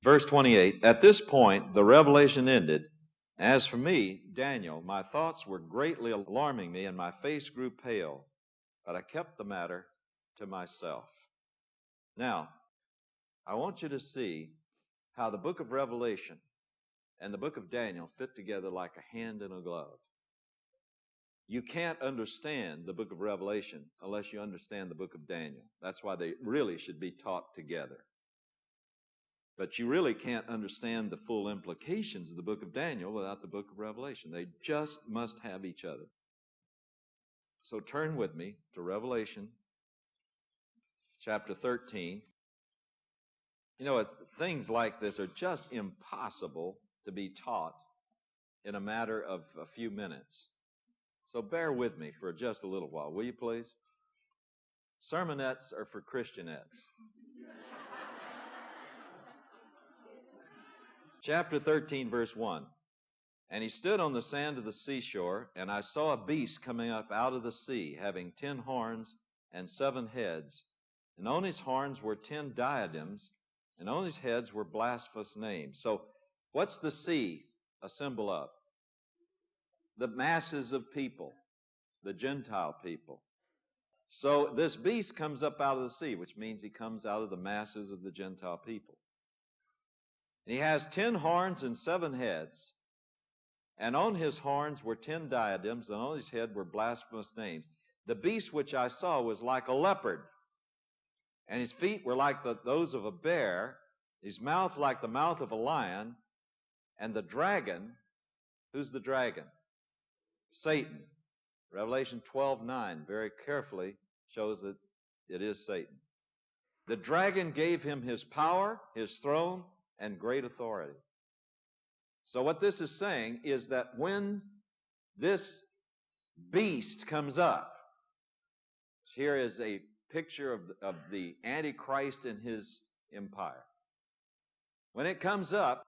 Verse 28, at this point, the revelation ended. As for me, Daniel, my thoughts were greatly alarming me, and my face grew pale, but I kept the matter to myself. Now, I want you to see how the book of Revelation and the book of Daniel fit together like a hand in a glove. You can't understand the book of Revelation unless you understand the book of Daniel. That's why they really should be taught together. But you really can't understand the full implications of the book of Daniel without the book of Revelation. They just must have each other. So turn with me to Revelation chapter 13. You know, things like this are just impossible to be taught in a matter of a few minutes. So bear with me for just a little while, will you please? Sermonettes are for Christianettes. Chapter 13, verse 1. And he stood on the sand of the seashore, and I saw a beast coming up out of the sea, having 10 horns and 7 heads. And on his horns were 10 diadems, and on his heads were blasphemous names. So what's the sea a symbol of? The masses of people, the Gentile people. So this beast comes up out of the sea, which means he comes out of the masses of the Gentile people. And he has 10 horns and 7 heads. And on his horns were 10 diadems, and on his head were blasphemous names. The beast which I saw was like a leopard, and his feet were like those of a bear, his mouth like the mouth of a lion, and the dragon, who's the dragon? Satan. Revelation 12:9 very carefully shows that it is Satan. The dragon gave him his power, his throne, and great authority. So what this is saying is that when this beast comes up, here is a picture of the Antichrist and his empire. When it comes up,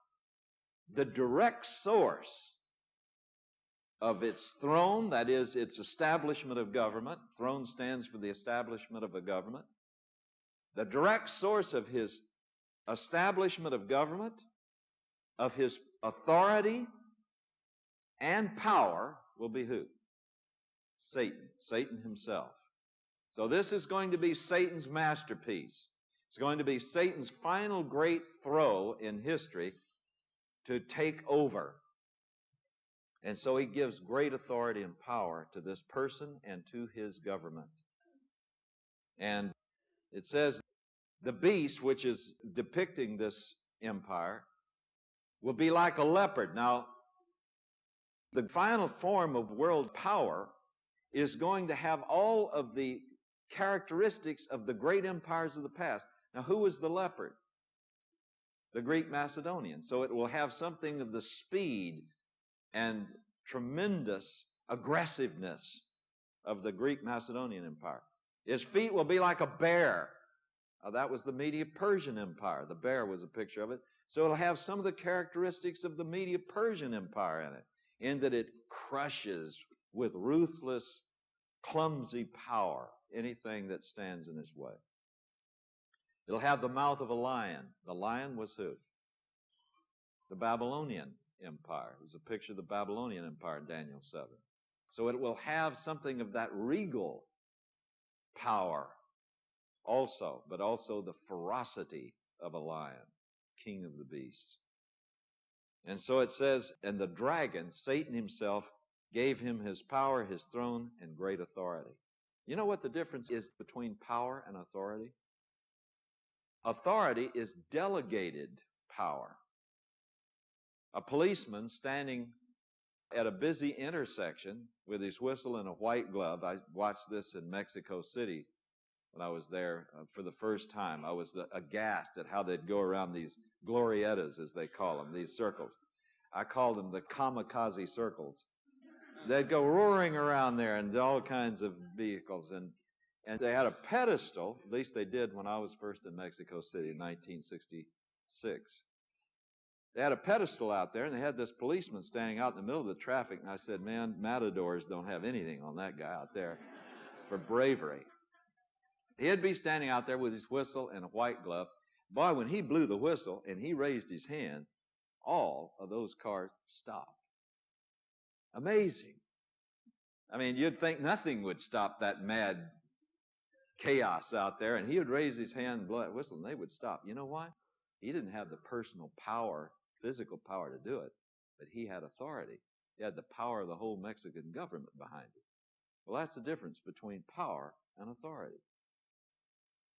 the direct source of its throne, that is, its establishment of government, throne stands for the establishment of a government, the direct source of his establishment of government, of his authority and power will be who? Satan. Satan himself. So this is going to be Satan's masterpiece. It's going to be Satan's final great throw in history to take over. And so he gives great authority and power to this person and to his government. And it says the beast, which is depicting this empire, will be like a leopard. Now, the final form of world power is going to have all of the characteristics of the great empires of the past. Now, who was the leopard? The Greek Macedonian. So it will have something of the speed and tremendous aggressiveness of the Greek Macedonian Empire. His feet will be like a bear. That was the Medo-Persian Empire. The bear was a picture of it. So it'll have some of the characteristics of the Medo-Persian Empire in it, in that it crushes with ruthless, clumsy power anything that stands in its way. It'll have the mouth of a lion. The lion was who? The Babylonian Empire. It was a picture of the Babylonian Empire in Daniel 7. So it will have something of that regal power also, but also the ferocity of a lion, king of the beasts. And so it says, and the dragon, Satan himself, gave him his power, his throne, and great authority. You know what the difference is between power and authority? Authority is delegated power. A policeman standing at a busy intersection with his whistle and a white glove. I watched this in Mexico City when I was there for the first time. I was aghast at how they'd go around these glorietas, as they call them, these circles. I called them the kamikaze circles. They'd go roaring around there in all kinds of vehicles. And they had a pedestal, at least they did when I was first in Mexico City in 1966. They had a pedestal out there, and they had this policeman standing out in the middle of the traffic. And I said, man, matadors don't have anything on that guy out there for bravery. He'd be standing out there with his whistle and a white glove. Boy, when he blew the whistle and he raised his hand, all of those cars stopped. Amazing. I mean, you'd think nothing would stop that mad chaos out there, and he would raise his hand and blow that whistle, and they would stop. You know why? He didn't have the personal power, physical power to do it, but he had authority. He had the power of the whole Mexican government behind it. Well, that's the difference between power and authority.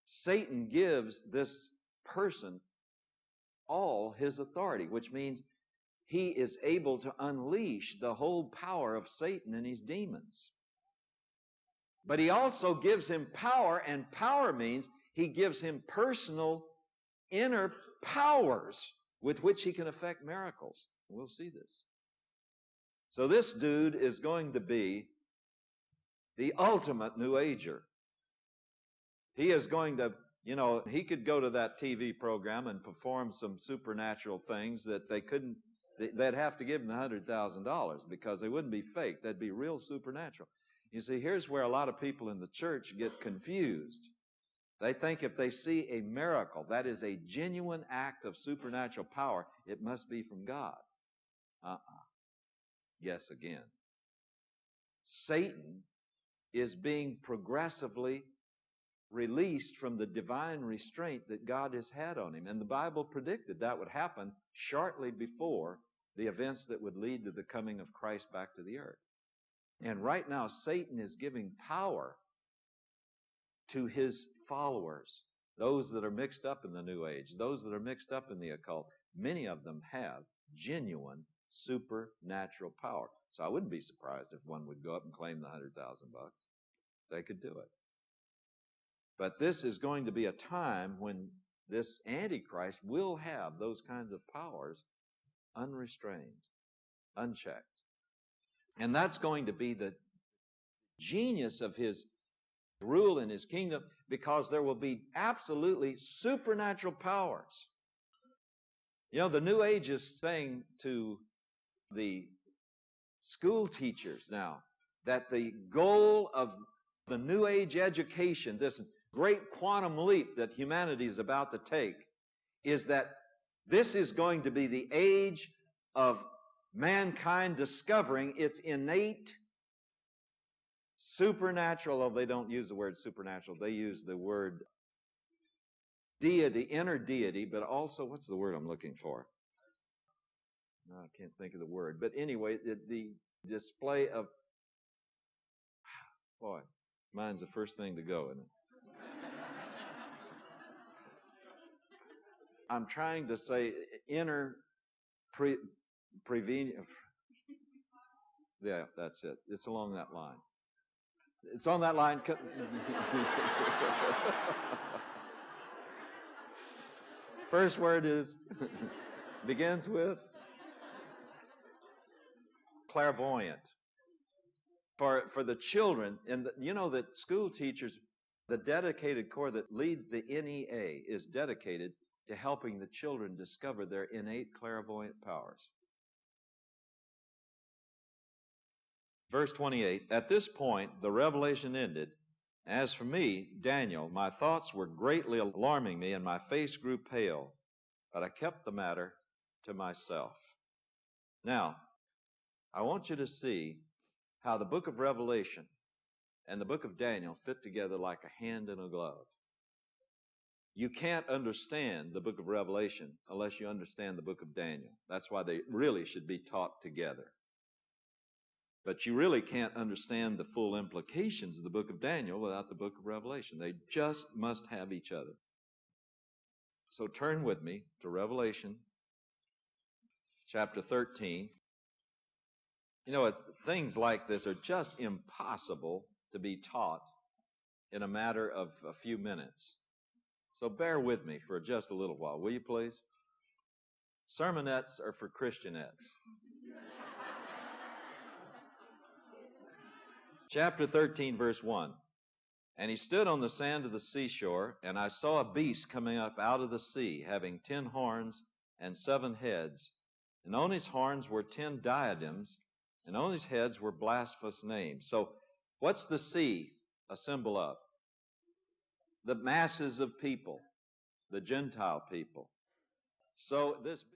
Satan gives this person all his authority, which means he is able to unleash the whole power of Satan and his demons. But he also gives him power, and power means he gives him personal inner powers with which he can effect miracles. We'll see this. So this dude is going to be the ultimate New Ager. He is going to, he could go to that TV program and perform some supernatural things that they'd have to give him the $100,000 because they wouldn't be fake. They'd be real supernatural. You see, here's where a lot of people in the church get confused. They think if they see a miracle, that is a genuine act of supernatural power, it must be from God. Guess again. Satan is being progressively released from the divine restraint that God has had on him. And the Bible predicted that would happen shortly before the events that would lead to the coming of Christ back to the earth. And right now, Satan is giving power to his followers, those that are mixed up in the New Age, those that are mixed up in the occult. Many of them have genuine supernatural power. So I wouldn't be surprised if one would go up and claim the $100,000. They could do it. But this is going to be a time when this Antichrist will have those kinds of powers unrestrained, unchecked. And that's going to be the genius of his rule in his kingdom, because there will be absolutely supernatural powers. The New Age is saying to the school teachers now that the goal of the New Age education, this great quantum leap that humanity is about to take, is that this is going to be the age of mankind discovering its innate supernatural, although they don't use the word supernatural, they use the word deity, inner deity, but also, what's the word I'm looking for? No, I can't think of the word. But anyway, the display of, boy, mine's the first thing to go, isn't it? I'm trying to say inner prevenient. Yeah, that's it. It's along that line. It's on that line. First word is, begins with clairvoyant. For the children, and that school teachers, the dedicated corps that leads the NEA is dedicated to helping the children discover their innate clairvoyant powers. Verse 28, at this point, the revelation ended. As for me, Daniel, my thoughts were greatly alarming me, and my face grew pale, but I kept the matter to myself. Now, I want you to see how the book of Revelation and the book of Daniel fit together like a hand in a glove. You can't understand the book of Revelation unless you understand the book of Daniel. That's why they really should be taught together. But you really can't understand the full implications of the book of Daniel without the book of Revelation. They just must have each other. So turn with me to Revelation chapter 13. Things like this are just impossible to be taught in a matter of a few minutes. So bear with me for just a little while, will you please? Sermonettes are for Christianettes. Chapter 13, verse 1. And he stood on the sand of the seashore, and I saw a beast coming up out of the sea, having 10 horns and 7 heads. And on his horns were 10 diadems, and on his heads were blasphemous names. So what's the sea a symbol of? The masses of people. the Gentile people. So this